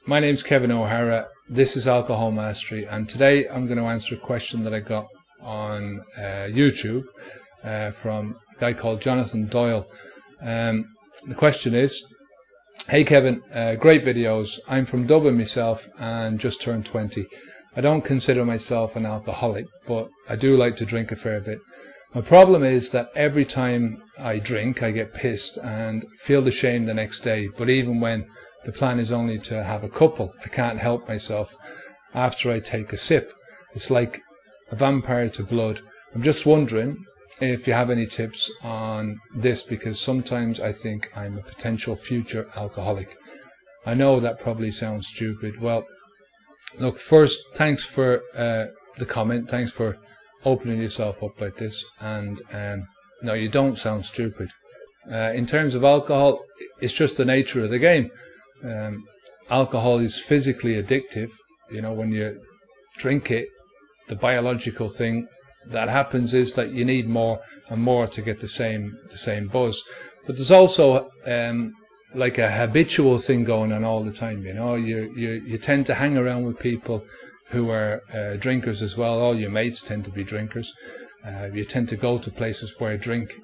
My name's Kevin O'Hara. This is Alcohol Mastery, and today I'm going to answer a question that I got on YouTube from a guy called Jonathan Doyle. The question is, hey Kevin, great videos. I'm from Dublin myself and just turned 20. I don't consider myself an alcoholic, but I do like to drink a fair bit. My problem is that every time I drink I get pissed and feel the shame the next day, but even when the plan is only to have a couple, I can't help myself after I take a sip. It's like a vampire to blood. I'm just wondering if you have any tips on this, because sometimes I think I'm a potential future alcoholic. I know that probably sounds stupid. Well, look, first, thanks for the comment. Thanks for opening yourself up like this. And no, you don't sound stupid. In terms of alcohol, it's just the nature of the game. Alcohol is physically addictive. You know, when you drink it, the biological thing that happens is that you need more and more to get the same buzz. But there's also like a habitual thing going on all the time. You know, you tend to hang around with people who are drinkers as well. All your mates tend to be drinkers. You tend to go to places where drink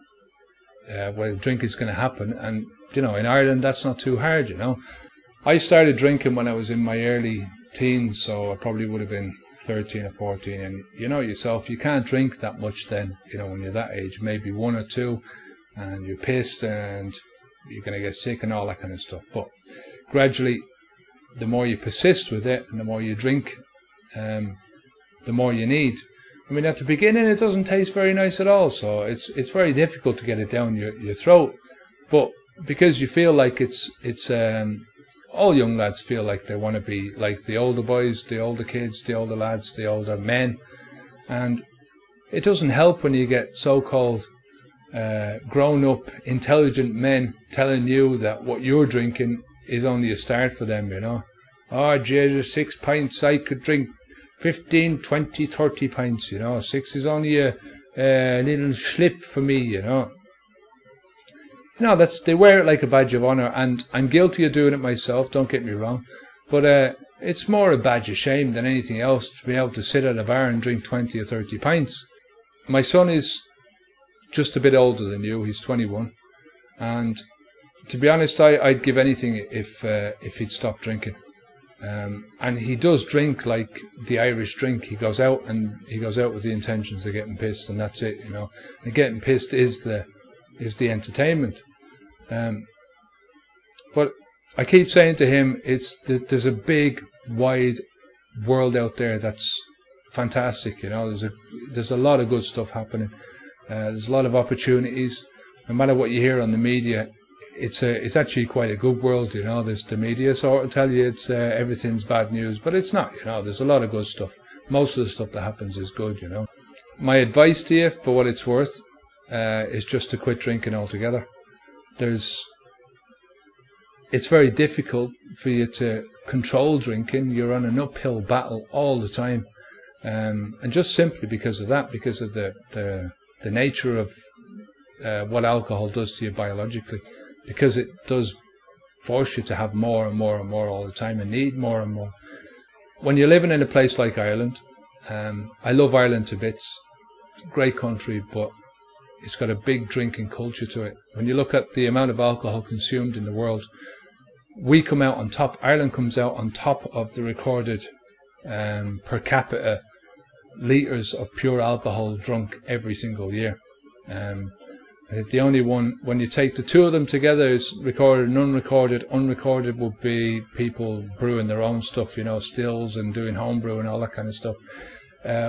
is going to happen, and you know, in Ireland that's not too hard. You know, I started drinking when I was in my early teens, so I probably would have been 13 or 14, and you know yourself, you can't drink that much then, you know, when you're that age, maybe one or two, and you're pissed and you're going to get sick and all that kind of stuff. But gradually, the more you persist with it and the more you drink, the more you need. I mean, at the beginning it doesn't taste very nice at all, so it's very difficult to get it down your throat. But because you feel like it's all young lads feel like they want to be like the older boys, the older kids, the older lads, the older men, and it doesn't help when you get so-called grown-up, intelligent men telling you that what you're drinking is only a start for them, you know. Oh, Jesus, 6 pints, I could drink 15, 20, 30 pints, you know. 6 is only a little slip for me, you know. You know, they wear it like a badge of honour, and I'm guilty of doing it myself, don't get me wrong, but it's more a badge of shame than anything else to be able to sit at a bar and drink 20 or 30 pints. My son is just a bit older than you, he's 21, and to be honest, I'd give anything if he'd stop drinking. And he does drink like the Irish drink. He goes out with the intentions of getting pissed, and that's it, you know. And getting pissed is the entertainment. But I keep saying to him, there's a big, wide world out there that's fantastic. You know, there's a lot of good stuff happening. There's a lot of opportunities. No matter what you hear on the media, it's actually quite a good world. You know, there's the media sort of tell you it's everything's bad news, but it's not. You know, there's a lot of good stuff. Most of the stuff that happens is good. You know, my advice to you, for what it's worth, is just to quit drinking altogether. It's very difficult for you to control drinking. You're on an uphill battle all the time, and just simply because of that, because of the nature of what alcohol does to you biologically, because it does force you to have more and more and more all the time and need more and more. When you're living in a place like Ireland, I love Ireland to bits. It's a great country, but it's got a big drinking culture to it. When you look at the amount of alcohol consumed in the world, we come out on top. Ireland comes out on top of the recorded per capita litres of pure alcohol drunk every single year. The only one, when you take the two of them together, is recorded and unrecorded. Unrecorded would be people brewing their own stuff, you know, stills and doing homebrew and all that kind of stuff.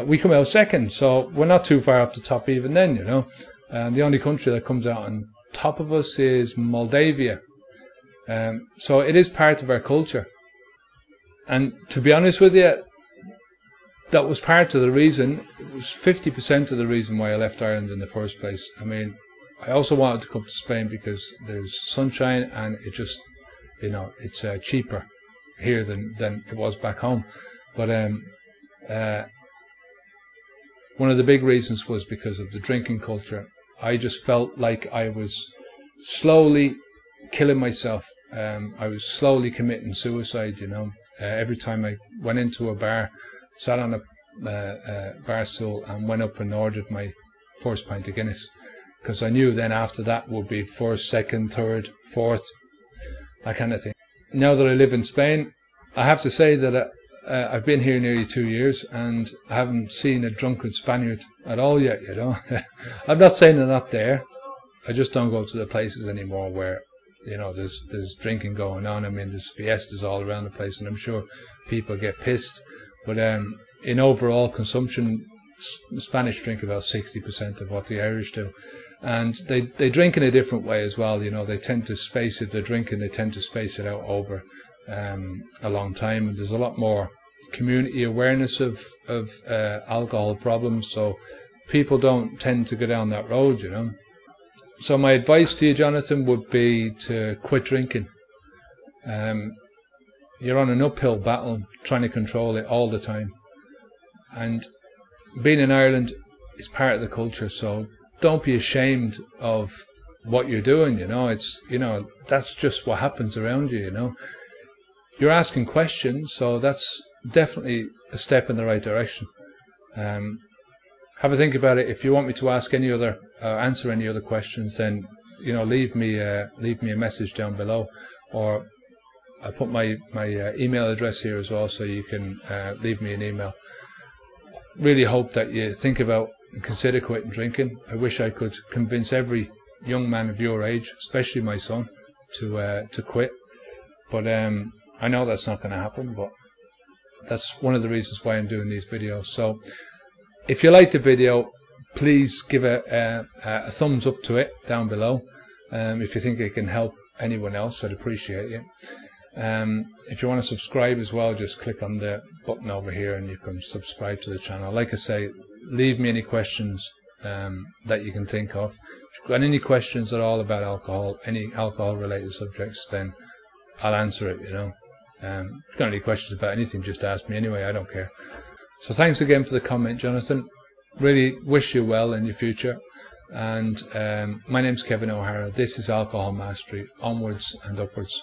We come out second, so we're not too far up the top even then, you know. And the only country that comes out on top of us is Moldavia. So it is part of our culture. And to be honest with you, that was part of the reason, it was 50% of the reason why I left Ireland in the first place. I mean, I also wanted to come to Spain because there's sunshine and it just, you know, it's cheaper here than it was back home. But one of the big reasons was because of the drinking culture. I just felt like I was slowly killing myself. I was slowly committing suicide, you know. every time I went into a bar, sat on a bar stool and went up and ordered my first pint of Guinness, because I knew then after that would be first, second, third, fourth, that kind of thing. Now that I live in Spain, I have to say that I've been here nearly 2 years and I haven't seen a drunken Spaniard at all yet, you know. I'm not saying they're not there. I just don't go to the places anymore where, you know, there's drinking going on. I mean, there's fiestas all around the place, and I'm sure people get pissed. But in overall consumption, the Spanish drink about 60% of what the Irish do. And they drink in a different way as well. You know, they tend to space it, they're drinking, they tend to space it out over a long time. And there's a lot more community awareness of alcohol problems. So people don't tend to go down that road, you know. So my advice to you, Jonathan, would be to quit drinking. You're on an uphill battle trying to control it all the time. And being in Ireland is part of the culture, so don't be ashamed of what you're doing, you know. It's, you know, that's just what happens around you, you know. You're asking questions, so that's definitely a step in the right direction. Have a think about it. If you want me to ask any other, answer any other questions, then, you know, leave me a message down below, or I put my email address here as well, so you can leave me an email. Really hope that you think about and consider quitting drinking. I wish I could convince every young man of your age, especially my son, to quit. But I know that's not going to happen. But that's one of the reasons why I'm doing these videos. So if you like the video, please give a thumbs up to it down below. If you think it can help anyone else, I'd appreciate it. If you want to subscribe as well, just click on the button over here and you can subscribe to the channel. Like I say, leave me any questions that you can think of. If you've got any questions at all about alcohol, any alcohol related subjects, then I'll answer it, you know. If you've got any questions about anything, just ask me anyway, I don't care. So thanks again for the comment, Jonathan. Really wish you well in your future. And my name's Kevin O'Hara. This is Alcohol Mastery, onwards and upwards.